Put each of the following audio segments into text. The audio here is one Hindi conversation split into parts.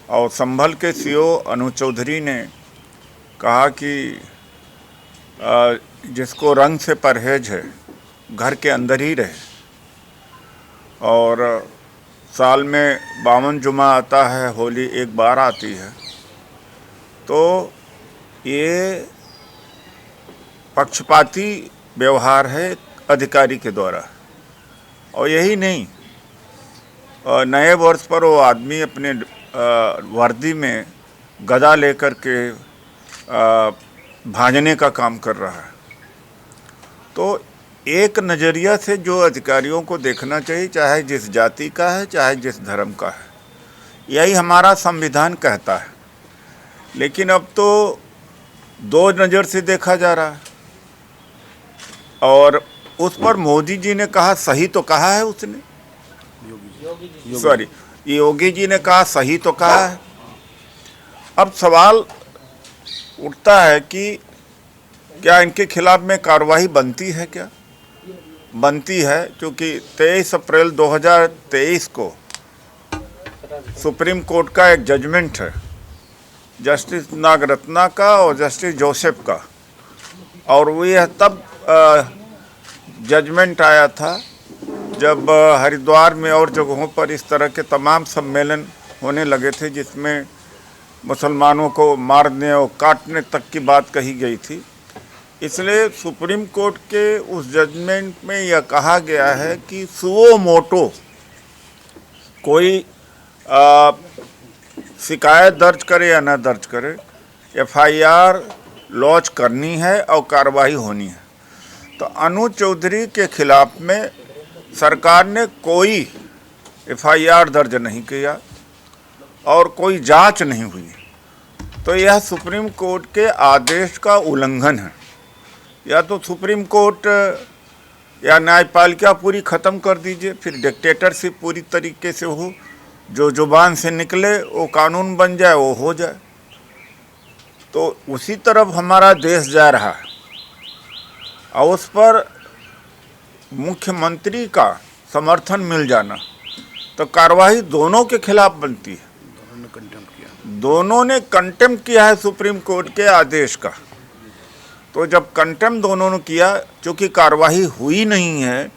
और संभल के सीओ अनु चौधरी ने कहा कि जिसको रंग से परहेज है घर के अंदर ही रहे, और साल में 52 जुमा आता है, होली एक बार आती है। तो ये पक्षपाती व्यवहार है अधिकारी के द्वारा। और यही नहीं, नए वर्ष पर वो आदमी अपने वर्दी में गदा लेकर के भांजने का काम कर रहा है। तो एक नज़रिया से जो अधिकारियों को देखना चाहिए, चाहे जिस जाति का है चाहे जिस धर्म का है, यही हमारा संविधान कहता है। लेकिन अब तो दो नज़र से देखा जा रहा है। और उस पर मोदी जी ने कहा सही तो कहा है, उसने सॉरी योगी जी ने कहा सही तो कहा है। अब सवाल उठता है कि क्या इनके खिलाफ में कार्रवाई बनती है? क्या बनती है? क्योंकि 23 अप्रैल 2023 को सुप्रीम कोर्ट का एक जजमेंट है, जस्टिस नागरत्ना का और जस्टिस जोसेफ का, और वो यह तब जजमेंट आया था जब हरिद्वार में और जगहों पर इस तरह के तमाम सम्मेलन होने लगे थे जिसमें मुसलमानों को मारने और काटने तक की बात कही गई थी। इसलिए सुप्रीम कोर्ट के उस जजमेंट में यह कहा गया है कि सुओ मोटो कोई शिकायत दर्ज करे या न दर्ज करे, एफआईआर लॉन्च करनी है और कार्रवाई होनी है। तो अनु चौधरी के खिलाफ में सरकार ने कोई एफआईआर दर्ज नहीं किया और कोई जांच नहीं हुई। तो यह सुप्रीम कोर्ट के आदेश का उल्लंघन है। या तो सुप्रीम कोर्ट या न्यायपालिका पूरी ख़त्म कर दीजिए, फिर डिक्टेटरशिप पूरी तरीके से हो, जो जुबान से निकले वो कानून बन जाए, वो हो जाए। तो उसी तरफ हमारा देश जा रहा है। और उस पर मुख्यमंत्री का समर्थन मिल जाना तो कार्रवाई दोनों के खिलाफ बनती है। दोनों ने कंटेम्प्ट किया है सुप्रीम कोर्ट के आदेश का। तो जब कंटेम्प्ट दोनों ने किया, क्योंकि कार्रवाई हुई नहीं है,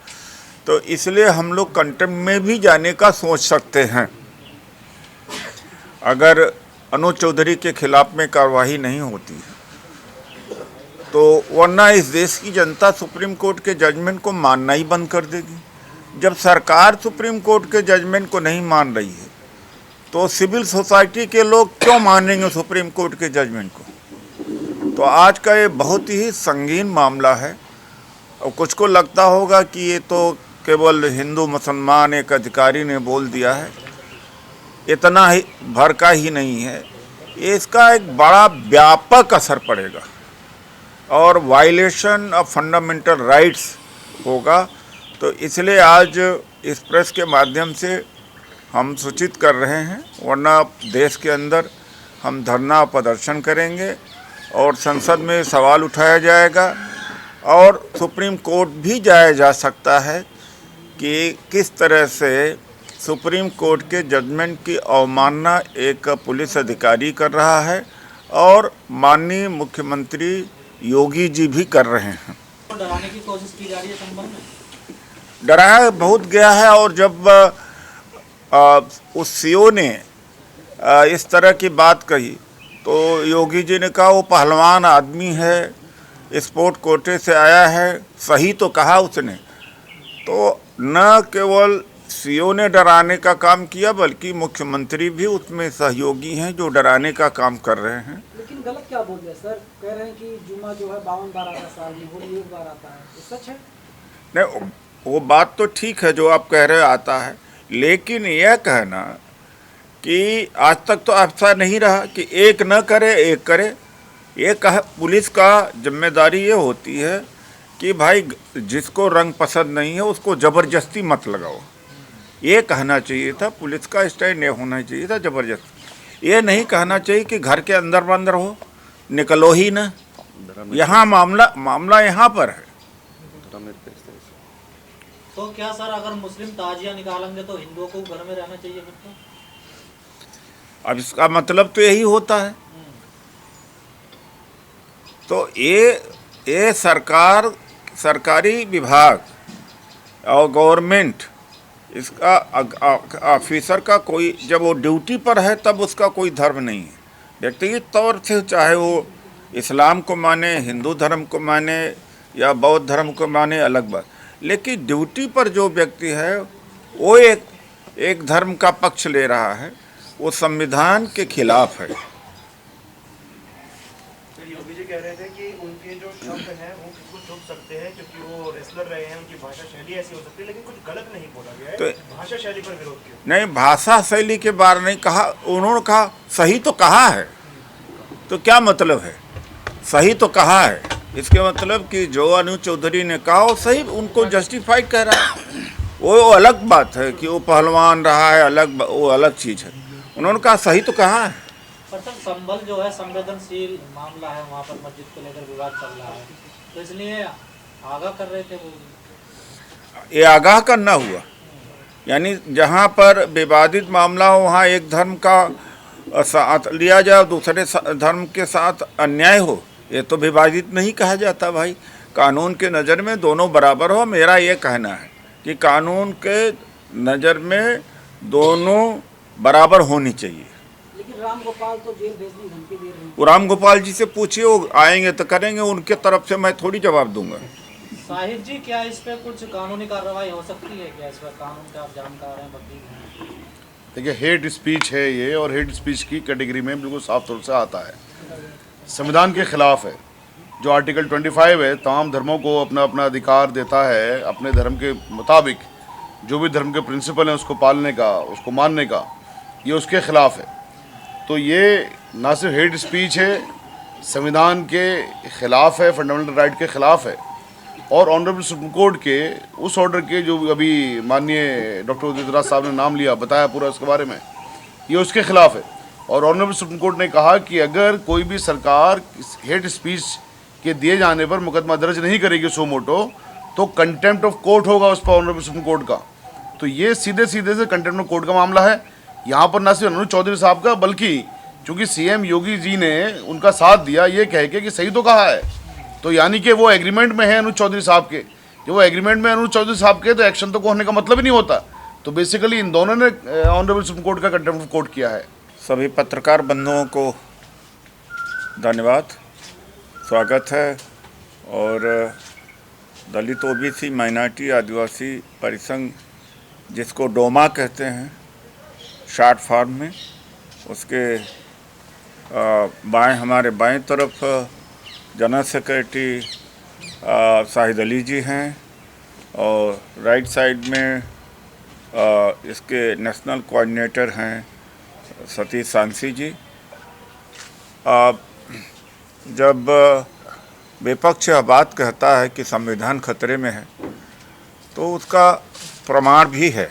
तो इसलिए हम लोग कंटेम्प्ट में भी जाने का सोच सकते हैं अगर अनु चौधरी के खिलाफ में कार्रवाई नहीं होती है। तो वरना इस देश की जनता सुप्रीम कोर्ट के जजमेंट को मानना ही बंद कर देगी। जब सरकार सुप्रीम कोर्ट के जजमेंट को नहीं मान रही है तो सिविल सोसाइटी के लोग क्यों मानेंगे सुप्रीम कोर्ट के जजमेंट को? तो आज का ये बहुत ही संगीन मामला है। और कुछ को लगता होगा कि ये तो केवल हिंदू मुसलमान एक अधिकारी ने बोल दिया है, इतना ही भर का ही नहीं है। इसका एक बड़ा व्यापक असर पड़ेगा और वायलेशन ऑफ फंडामेंटल राइट्स होगा। तो इसलिए आज इस प्रेस के माध्यम से हम सूचित कर रहे हैं, वरना देश के अंदर हम धरना प्रदर्शन करेंगे और संसद में सवाल उठाया जाएगा और सुप्रीम कोर्ट भी जाया जा सकता है कि किस तरह से सुप्रीम कोर्ट के जजमेंट की अवमानना एक पुलिस अधिकारी कर रहा है और माननीय मुख्यमंत्री योगी जी भी कर रहे हैं। डराने की कोशिश की जा रही है संबंध में? डराया बहुत गया है। और जब उस सीओ ने इस तरह की बात कही तो योगी जी ने कहा वो पहलवान आदमी है, स्पोर्ट कोटे से आया है, सही तो कहा उसने। तो न केवल सीओ ने डराने का काम किया बल्कि मुख्यमंत्री भी उसमें सहयोगी हैं जो डराने का काम कर रहे हैं। लेकिन गलत क्या बोल रहे हैं सर? कह रहे हैं कि जुमा जो है 52 बार आता है साल में, होली एक बार आता है, ये सच है? नहीं, वो बात तो ठीक है जो आप कह रहे आता है, लेकिन यह कहना कि आज तक तो ऐसा नहीं रहा कि एक न करे एक करे। ये पुलिस का जिम्मेदारी ये होती है कि भाई जिसको रंग पसंद नहीं है उसको ज़बरदस्ती मत लगाओ। ये कहना चाहिए था, पुलिस का स्टैंड ये होना चाहिए था ज़बरदस्ती। ये नहीं कहना चाहिए कि घर के अंदर बंद रहो, निकलो ही ना। यहाँ मामला यहाँ पर है। तो क्या सर, अगर मुस्लिम ताजिया निकालेंगे तो हिंदुओं को घर में रहना चाहिए फिर तो? अब इसका मतलब तो यही होता है। तो ये सरकारी विभाग और गवर्नमेंट, इसका ऑफिसर का कोई, जब वो ड्यूटी पर है तब उसका कोई धर्म नहीं है। व्यक्तिगत तौर से चाहे वो इस्लाम को माने, हिंदू धर्म को माने या बौद्ध धर्म को माने, अलग बात, लेकिन ड्यूटी पर जो व्यक्ति है वो एक धर्म का पक्ष ले रहा है, वो संविधान के खिलाफ है। योगी जी कह रहे थे कि उनके जो शब्द हैं वो किसको छू सकते हैं क्योंकि वो रेसलर रहे हैं, उनकी भाषा शैली ऐसी हो सकती है, लेकिन कुछ गलत नहीं बोला गया है। तो भाषा शैली पर विरोध किया नहीं, भाषा शैली के बारे नहीं कहा उन्होंने, कहा सही तो कहा है। तो क्या मतलब है सही तो कहा है? इसके मतलब कि जो अनुज चौधरी ने कहा वो सही, उनको जस्टिफाइड कह रहा है। वो अलग बात है कि वो पहलवान रहा है, वो अलग चीज़ है। उन्होंने कहा सही तो कहा है। पर सर संभल जो है संवेदनशील मामला है, वहाँ पर मस्जिद को लेकर विवाद चल रहा है, तो इसलिए आगाह कर रहे थे वो। ये आगाह करना हुआ, यानी जहाँ पर विवादित मामला हो वहाँ एक धर्म का साथ लिया जाए, दूसरे धर्म के साथ अन्याय हो, ये तो विवादित नहीं कहा जाता भाई। कानून के नज़र में दोनों बराबर हो। मेरा ये कहना है कि कानून के नज़र में दोनों बराबर होनी चाहिए। लेकिन राम गोपाल तो जेल भेजने की धमकी दे रहे हैं। वो राम गोपाल जी से पूछिए, वो आएंगे तो करेंगे, उनके तरफ से मैं थोड़ी जवाब दूंगा। साहिब जी, क्या इस पे कुछ कानूनी कार्रवाई हो सकती है क्या? इस पर कानून का आप जानकार हैं, वकील हैं। देखिए, हेट स्पीच है ये, और हेट स्पीच की कैटेगरी में बिल्कुल साफ तौर से आता है, संविधान के खिलाफ है। जो आर्टिकल 25 है, तमाम धर्मों को अपना अपना अधिकार देता है अपने धर्म के मुताबिक जो भी धर्म के प्रिंसिपल हैं उसको पालने का, उसको मानने का, ये उसके खिलाफ है। तो ये ना सिर्फ हेट स्पीच है, संविधान के खिलाफ है, फंडामेंटल राइट के खिलाफ है, और ऑनरेबल सुप्रीम कोर्ट के उस ऑर्डर के जो अभी माननीय डॉक्टर उदित राज साहब ने नाम लिया, बताया पूरा उसके बारे में, ये उसके खिलाफ है। और ऑनरेबल सुप्रीम कोर्ट ने कहा कि अगर कोई भी सरकार हेट स्पीच के दिए जाने पर मुकदमा दर्ज नहीं करेगी सो मोटो, तो कंटेम्प्ट ऑफ कोर्ट होगा उस पर ऑनरेबल सुप्रीम कोर्ट का। तो ये सीधे सीधे से कंटेम्प्ट ऑफ कोर्ट का मामला है। यहाँ पर ना सिर्फ अनुज चौधरी साहब का, बल्कि चूँकि सीएम योगी जी ने उनका साथ दिया ये कह के कि सही तो कहा है, तो यानी कि वो एग्रीमेंट में है अनुज चौधरी साहब के। जब वो एग्रीमेंट में अनुज चौधरी साहब के, तो एक्शन तो होने का मतलब ही नहीं होता। तो बेसिकली इन दोनों ने ऑनरेबल सुप्रीम कोर्ट का कंटेम्प्ट ऑफ कोर्ट किया है। सभी पत्रकार बंधुओं को धन्यवाद, स्वागत है। और दलित ओबीसी माइनॉरिटी आदिवासी परिसंघ, जिसको डोमा कहते हैं शॉर्ट फॉर्म में, उसके बाएं, हमारे बाएं तरफ जनरल सेक्रेटरी शाहिद अली जी हैं, और राइट साइड में इसके नेशनल कोऑर्डिनेटर हैं सतीश सांसी जी। जब विपक्ष यह बात कहता है कि संविधान खतरे में है, तो उसका प्रमाण भी है।